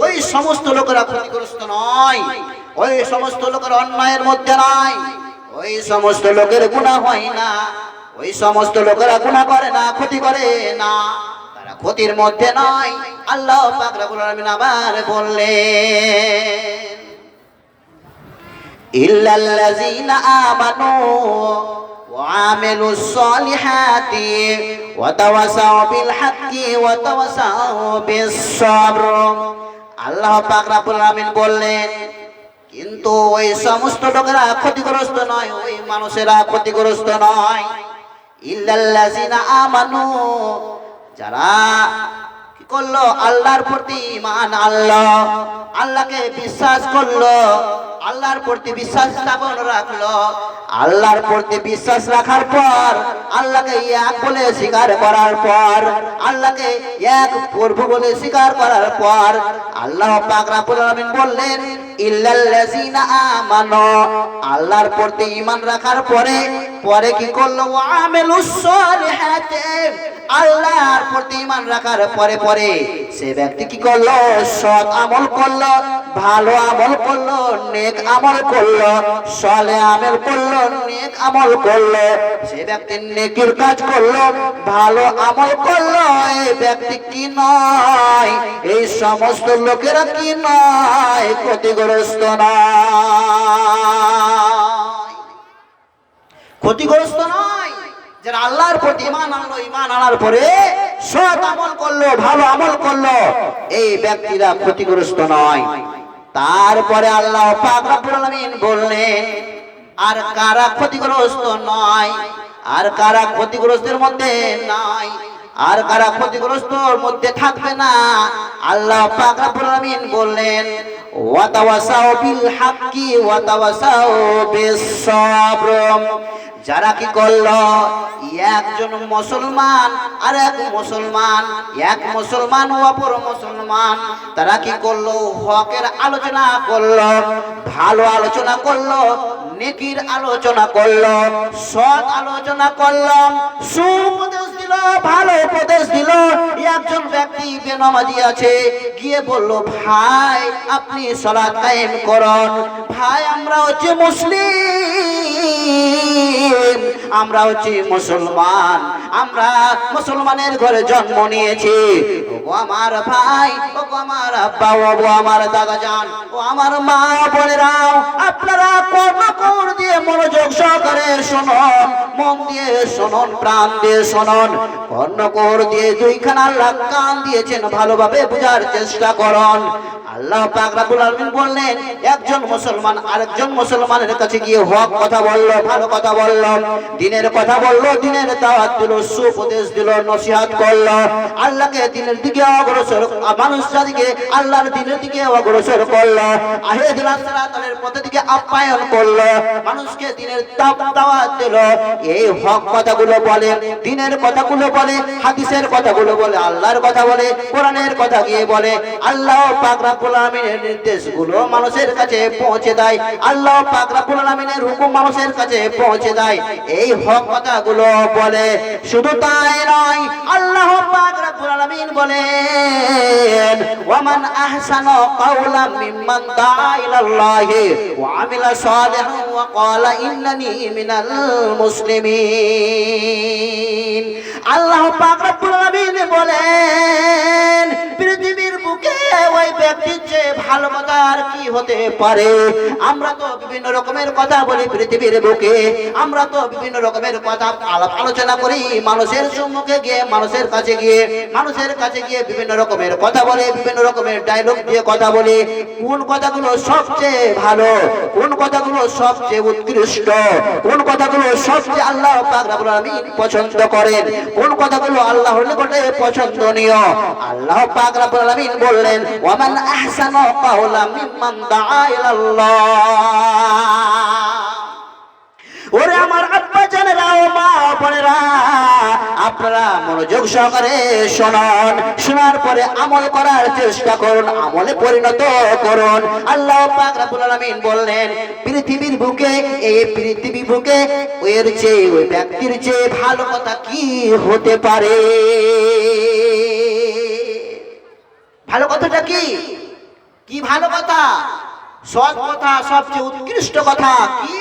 ওই সমস্ত লোকেরা ক্ষতিগ্রস্ত নয়, ওই সমস্ত লোকের অন্যায়ের মধ্যে নয়, ওই সমস্ত লোকের গুনাহ হয় না, ওই সমস্ত লোকেরা গুনাহ করে না, ক্ষতি করে না, তারা ক্ষতির মধ্যে নয়। আল্লাহ পাক রব্বুল আলামিন আবার বললেন, ইল্লাল্লাযীনা আমানু ওয়া আমিলুস সালিহাতি ওয়া তাওয়াসাউ বিল হাক্কি ওয়া তাওয়াসাউ বিস সাবর। আল্লাহ পাক রব্বুল আলামিন বললেন, কিন্তু ওই সমস্ত লোকেরা ক্ষতিগ্রস্ত নয়, ওই মানুষেরা ক্ষতিগ্রস্ত নয়। ইল্লাল্লাযীনা আমানু, যারা কি করলো, আল্লাহর প্রতি ঈমান আনলো, আল্লাহকে বিশ্বাস করলো, আল্লাহর প্রতি বিশ্বাস স্থাপন রাখলো, আল্লাহর প্রতি বিশ্বাস রাখার পর, আল্লাহকে এক বলে স্বীকার করার পর, আল্লাহকে এক প্রভু বলে স্বীকার করার পর আল্লাহ পাক রব্বুল আলামিন বললেন, ইল্লাল্লাযীনা আমানু, আল্লাহর প্রতি ঈমান রাখার পরে পরে কি করলো, ওয়া আমিলুস সালিহাতি, আল্লাহর প্রতি ঈমান রাখার পরে পরে সে ব্যক্তি কি করলো, সৎ আমল করলো, ভালো আমল করলো, নেক আমল করলো, সালেহ আমল করলো, নেক আমল করলো, সে ব্যক্তি নেকির কাজ করলো, ভালো আমল করলো, এই ব্যক্তি কি নয়, এই সমস্ত লোকেরা কি নয়, ক্ষতিগ্রস্ত নয়, ক্ষতিগ্রস্ত নয়। যারা আল্লাহর প্রতি ঈমান আনলো, ঈমান আনার পরে সৎ আমল করলো, ভালো আমল করলো, এই ব্যক্তিরা ক্ষতিগ্রস্ত নয়। তারপরে আল্লাহ পাক রব্বুল আলামিন বললেন, আর কারা ক্ষতিগ্রস্ত নয়, আর কারা ক্ষতিগ্রস্তের মধ্যে নয়, আর কারা ক্ষতিগ্রস্তর মধ্যে থাকবে না, আল্লাহ পাক রব্বুল আলামিন বললেন, ওয়া তাওয়াসাউ বিল হাক্কি ওয়া তাওয়াসাউ বিস সাবর। যারা কি করলো, একজন মুসলমান আর এক মুসলমান, এক মুসলমান ও অপর মুসলমান, তারা কি করলো, হকের আলোচনা করলো, ভালো আলোচনা করলো, নেকির আলোচনা করলো, সৎ আলোচনা করলো, সুপদেশ দিল, ভালো উপদেশ দিল। একজন ব্যক্তি বেনামাজি আছে, গিয়ে বলল, ভাই আপনি সালাত কায়েম করুন, ভাই আমরা হচ্ছে মুসলিম, আমরা হচ্ছে মুসলমান, আমরা মুসলমানের ঘরে জন্ম নিয়েছি, ও আমার ভাই, ও আমার আব্বা, ও আমার দাদা জান, ও আমার মা বোনেরাও, আপনারা কর্ণ দিয়ে মনোযোগ সহকারে শুনুন, মন দিয়ে শুনুন, প্রাণ দিয়ে শুনুন, কর্ণ দিয়ে দুইখানা আল্লাহ কান দিয়েছেন, ভালোভাবে বোঝার চেষ্টা করুন। আল্লাহ পাক রব্বুল আলামিন বললেন, একজন মুসলমান আরেকজন মুসলমানের কাছে গিয়ে হক কথা বলল, ভালো কথা বলল, দ্বীনের কথা বলল, দ্বীনের দাওয়াত দিল, সুপদেশ দিল, নসিহত করল, আল্লাহকে দ্বীনের দিকে অগ্রসর, মানুষ জাতিকে আল্লাহর দ্বীনের দিকে অগ্রসর করল, আহেদিনাস সিরাতাল পথের দিকে আপ্যায়ন করল, মানুষকে দ্বীনের দাওয়াত দিল। এই হক কথাগুলো বলে, দ্বীনের কথাগুলো বলে, হাদিসের কথাগুলো বলে, আল্লাহর কথা বলে, কোরআনের কথা গিয়ে বলে, আল্লাহ পাক রব্বুল আলামিনের নির্দেশগুলো মানুষের কাছে পৌঁছে দেয়, আল্লাহ পাক রব্বুল আলামিনের হুকুম মানুষের কাছে পৌঁছে দেয়, এই হক কথাগুলো বলে। শুধু তাই নয়, আল্লাহ পাক রব্বুল আলামিন বলেন, ওয়ামান আহসানু কাওলাম মিম্মান দাআ ইলাল্লাহি ওয়া আমিলা সালিহান ওয়া ক্বালা ইন্নানি মিনাল মুসলিমিন। আল্লাহ পাক রব্বুল আলামিন বলেন, পৃথিবীর বুকে ওই ব্যক্তির চেয়ে ভালো কথা আর কি হতে পারে। আমরা তো বিভিন্ন রকমের কথা বলি পৃথিবীর বুকে, আমরা তো বিভিন্ন রকমের কথা আলোচনা করি, মানুষের সম্মুখে গিয়ে, মানুষের কাছে গিয়ে, মানুষের কাছে গিয়ে বিভিন্ন রকমের কথা বলে, বিভিন্ন রকমের ডায়লগ দিয়ে কথা বলি। কোন কথাগুলো সবচেয়ে ভালো, কোন কথাগুলো সবচেয়ে উৎকৃষ্ট, কোন কথাগুলো সবচেয়ে আল্লাহ পাক রব্বুল আলামিন পছন্দ করেন, কোন কথাগুলো আল্লাহর নিকটে পছন্দনীয়, আল্লাহ পাক রব্বুল আলামিন বললেন, ওয়ামান আহসানু কাওলাম মিম্মান দাআ ইলাল্লাহ। ওরে আমার আব্বা জানেরা, ও মা বোনেরা, আপনারা মনোযোগ সহকারে শুনুন, শোনার পরে আমল করার চেষ্টা করুন, আমলে পরিণত করুন। আল্লাহ পাক রব্বুল আলামিন বললেন, পৃথিবীর বুকে, এই পৃথিবী বুকে এর চেয়ে, ওই ব্যক্তির চেয়ে ভালো কথা কি হতে পারে? ভালো কথাটা কি? কি ভালো কথা? সৎ কথা, সবচেয়ে উৎকৃষ্ট কথা কি?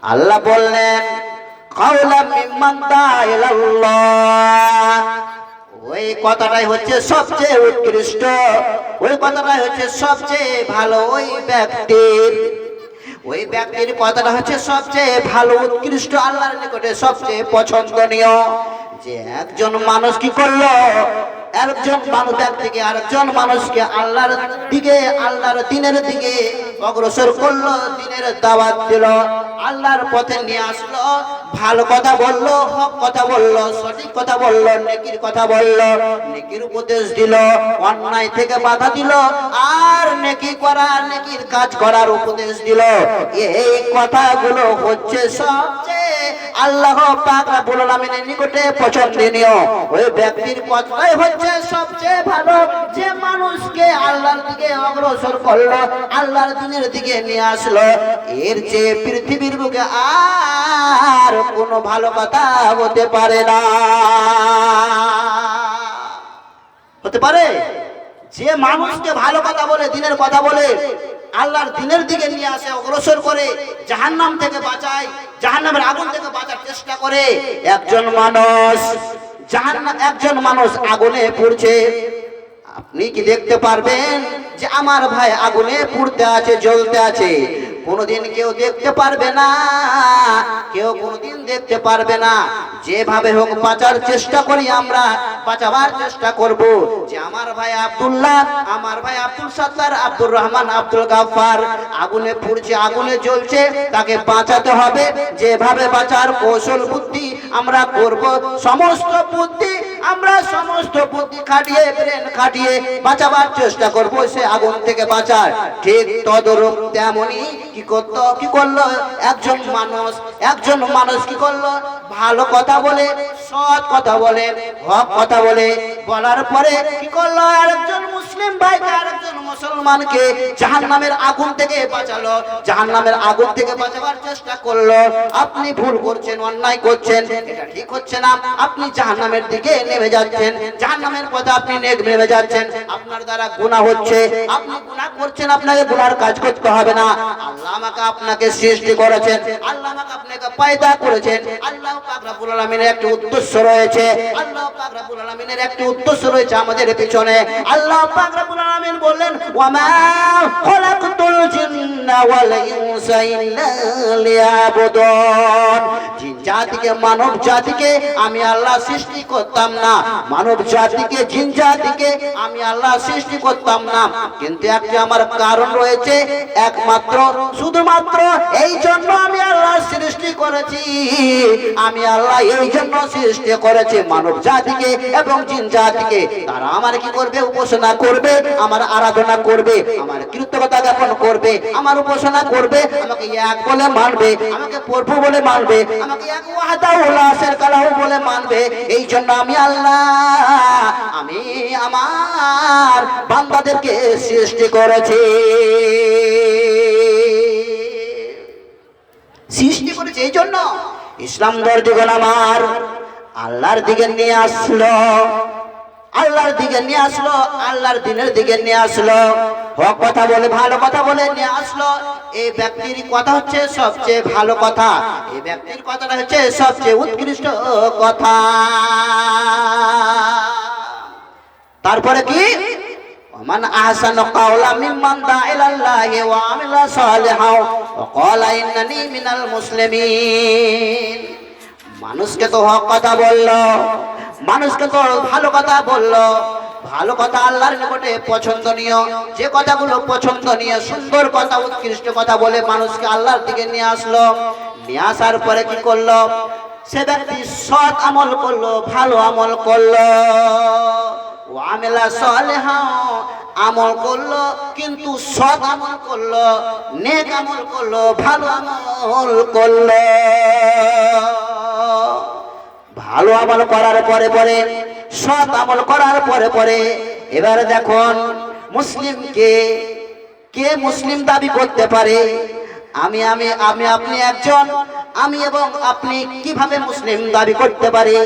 আল্লাহ বললেন কাওলাম মিম্মান দাআ ইলাল্লাহ। ওই কথাটাই হচ্ছে সবচেয়ে উৎকৃষ্ট, ওই কথাটাই হচ্ছে সবচেয়ে ভালো। ওই ব্যক্তির কথাটা হচ্ছে সবচেয়ে ভালো, উৎকৃষ্ট, আল্লাহর নিকটে সবচেয়ে পছন্দনীয়। যে একজন মানুষ কি করলো, একজন মানুষ ব্যক্তিকে আরেকজন মানুষকে আল্লাহর দিকে, আল্লাহর দ্বীনের দিকে অগ্রসর করলো, দ্বীনের দাওয়াত দিল, আল্লাহর পথে নিয়ে আসলো, ভালো কথা বললো, হক কথা বললো, সঠিক কথা বললো, নেকির কথা বললো, নেকির উপদেশ দিল, অন্যায় থেকে বাধা দিল, আর নেকি করা, নেকির কাজ করার উপদেশ দিল। এই কথাগুলো হচ্ছে সবচেয়ে আল্লাহ পাক রব্বুল আলামিনের নিকটে পছন্দনীয়। ওই ব্যক্তির কথাই হচ্ছে সবচেয়ে ভালো, যে মানুষকে আল্লাহর দিকে অগ্রসর করলো, আল্লাহর দ্বীনের দিকে নিয়ে আসলো। এর চেয়ে পৃথিবীর বুকে আর কোনো ভালো কথা হতে পারে না। হতে পারে? যে মানুষকে ভালো কথা বলে, দ্বীনের কথা বলে, আল্লাহর দ্বীনের দিকে নিয়ে আসে, অগ্রসর করে, জাহান্নাম থেকে বাঁচায়, জাহান্নামের আগুন থেকে বাঁচার চেষ্টা করে। একজন মানুষ আগুনে পুড়ছে, আপনি কি দেখতে পারবেন যে আমার ভাই আগুনে পুড়তে আছে, জ্বলতে আছে? কোনোদিন কেউ দেখতে পারবে না, কেউ কোনোদিন দেখতে পারবে না। যেভাবে হোক বাঁচার চেষ্টা করি, আমরা বাঁচাবার চেষ্টা করব। যে আমার ভাই আব্দুল্লাহ, আমার ভাই আব্দুল সাত্তার, আব্দুর রহমান, আব্দুল গাফফার আগুনে পুড়ছে, আগুনে জ্বলছে, তাকে বাঁচাতে হবে। যেভাবে বাঁচার কৌশল বুদ্ধি আমরা করব, সমস্ত বুদ্ধি খাটিয়ে, ব্রেন খাটিয়ে বাঁচাবার চেষ্টা করব, সে আগুন থেকে বাঁচার। ঠিক তদরূপ তেমনি কি করলো একজন মানুষ কি করলো, ভালো কথা বলে, সৎ কথা বলে, হক কথা বলে, বলার পরে কি করলো, আরেকজন মুসলিম ভাইকে, আরেকজন মুসলমানকে জাহান্নামের আগুন থেকে বাঁচালো, জাহান্নামের আগুন থেকে বাঁচাবার চেষ্টা করলো। আপনি ভুল করছেন, অন্যায় করছেন, এটা ঠিক হচ্ছে না, আপনি জাহান্নামের দিকে নেমে যাচ্ছেন, জাহান্নামের পথে আপনি নেমে যাচ্ছেন, আপনার দ্বারা গুনাহ হচ্ছে, আপনি গুনাহ করছেন, আপনাকে গুনার কাজ করতে হবে না। আল্লাহ আমাকে আপনাকে সৃষ্টি করেছেন, আল্লাহ আমাকে আপনাকে পয়দা করেছেন, আল্লাহ পাক রব্বুল আলামিনের একটি উদ্দেশ্য রয়েছে, আল্লাহ পাক রব্বুল আলামিনের একটি উদ্দেশ্য রয়েছে আমাদের পিছনে। আল্লাহ পাক রব্বুল আলামিন বললেন ওয়ামা খালাকতুল জিন্না ওয়াল ইনসা ইল্লা লিয়াবুদুন। জিন জাতিকে, মানব জাতিকে আমি আল্লাহ সৃষ্টি করতাম না, মানব জাতিকে, জিন জাতিকে আমি আল্লাহ সৃষ্টি করতাম না, কিন্তু একটা আমার কারণ রয়েছে, একমাত্র শুধুমাত্র এই জন্য আমি আল্লাহ সৃষ্টি করেছি। আমি আল্লাহ এই জন্য সৃষ্টি করেছি মানব জাতিকে এবং জিন জাতিকে। তারা আমার কি করবে? উপাসনা করবে, আমার আরাধনা করবে, আমার কৃতজ্ঞতা জ্ঞাপন করবে, আমার উপাসনা করবে, আমাকে এক বলে মানবে, আমাকে প্রভু বলে মানবে, আমাকে এক ওয়াহদাহু লা শারীকা লাহু বলে মানবে। এই জন্য আমি আল্লাহ, আমি আমার বান্দাদেরকে সৃষ্টি করেছি, এই জন্য ইসলাম দর্শকগণ আমার আল্লাহর দিকে নিয়ে আসলো, আল্লাহর দিকে নিয়ে আসলো, আল্লাহর দ্বীনের দিকে নিয়ে আসলো, হক কথা বলে, ভালো কথা বলে নিয়ে আসলো। এই ব্যক্তির কথা হচ্ছে সবচেয়ে ভালো কথা, এই ব্যক্তির কথাটা হচ্ছে সবচেয়ে উৎকৃষ্ট কথা। তারপরে কি? মান আহসানু কাওলাম মিম্মান দাআ ইলাল্লাহি ওয়া আমিলা সালিহান ওয়া ক্বালা ইন্নানি মিনাল মুসলিমিন। মানুষকে তো হক কথা বললো, মানুষকে তো ভালো কথা বললো, ভালো কথা আল্লাহর নিকটে পছন্দনীয়, যে কথাগুলো পছন্দনীয়, সুন্দর কথা, উৎকৃষ্ট কথা বলে মানুষকে আল্লাহর দিকে নিয়ে আসলো। নিয়ে আসার পরে কি করলো? সে ব্যক্তি সৎ আমল করলো, ভালো আমল করলো, ও আমিলা সালিহান, আমল করলো, কিন্তু সৎ আমল করলো, নেক আমল করলো, ভালো আমল করলো। ভালো আমল করার পরে পরে, সৎ আমল করার পরে পরে, এবারে দেখুন মুসলিমকে কে মুসলিম দাবি করতে পারে? আমি আমি আমি আপনি একজন, আমি এবং আপনি কিভাবে মুসলিম দাবি করতে পারি?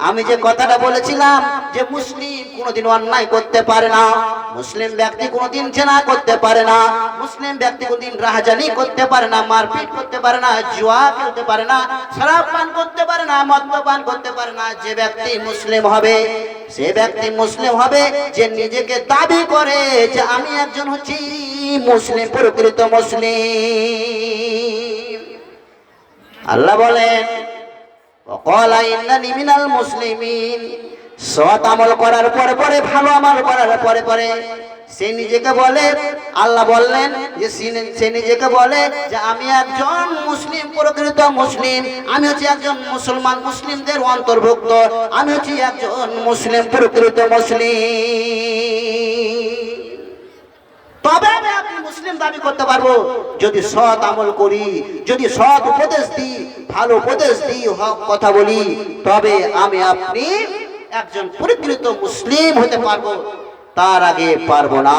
আমি যে কথাটা বলেছিলাম যে মুসলিম কোনোদিন অন্যায় করতে পারে না, মুসলিম ব্যক্তি কোনোদিন জেনা করতে পারে না, মুসলিম ব্যক্তি কোনোদিন রাহাজানি করতে পারে না, মারপিট করতে পারে না, জুয়া খেলতে পারে না, শরাব পান করতে পারে না, মদ্যপান করতে পারে না। যে ব্যক্তি মুসলিম হবে, সে ব্যক্তি মুসলিম হবে যে নিজেকে দাবি করে যে আমি একজন হচ্ছি মুসলিম, প্রকৃত মুসলিম। আল্লাহ বলেন ওয়াকালা ইন্নানি মিনাল মুসলিমিন, সৎ আমল করার পরে পরে, ভালো আমল করার পরে পরে সে নিজেকে বলে, আল্লাহ বললেন যে সে নিজেকে বলে যে আমি একজন মুসলিম, প্রকৃত মুসলিম, আমি হচ্ছি একজন মুসলমান, মুসলিমদের অন্তর্ভুক্ত, আমি হচ্ছি একজন মুসলিম, প্রকৃত মুসলিম। তবে আমি আপনি মুসলিম দাবি করতে পারবো যদি সৎ আমল করি, যদি সৎ উপদেশ দিই, ভালো উপদেশ দিই, হক কথা বলি, তবে আমি আপনি একজন প্রকৃত মুসলিম হতে পারবো, তার আগে পারবো না।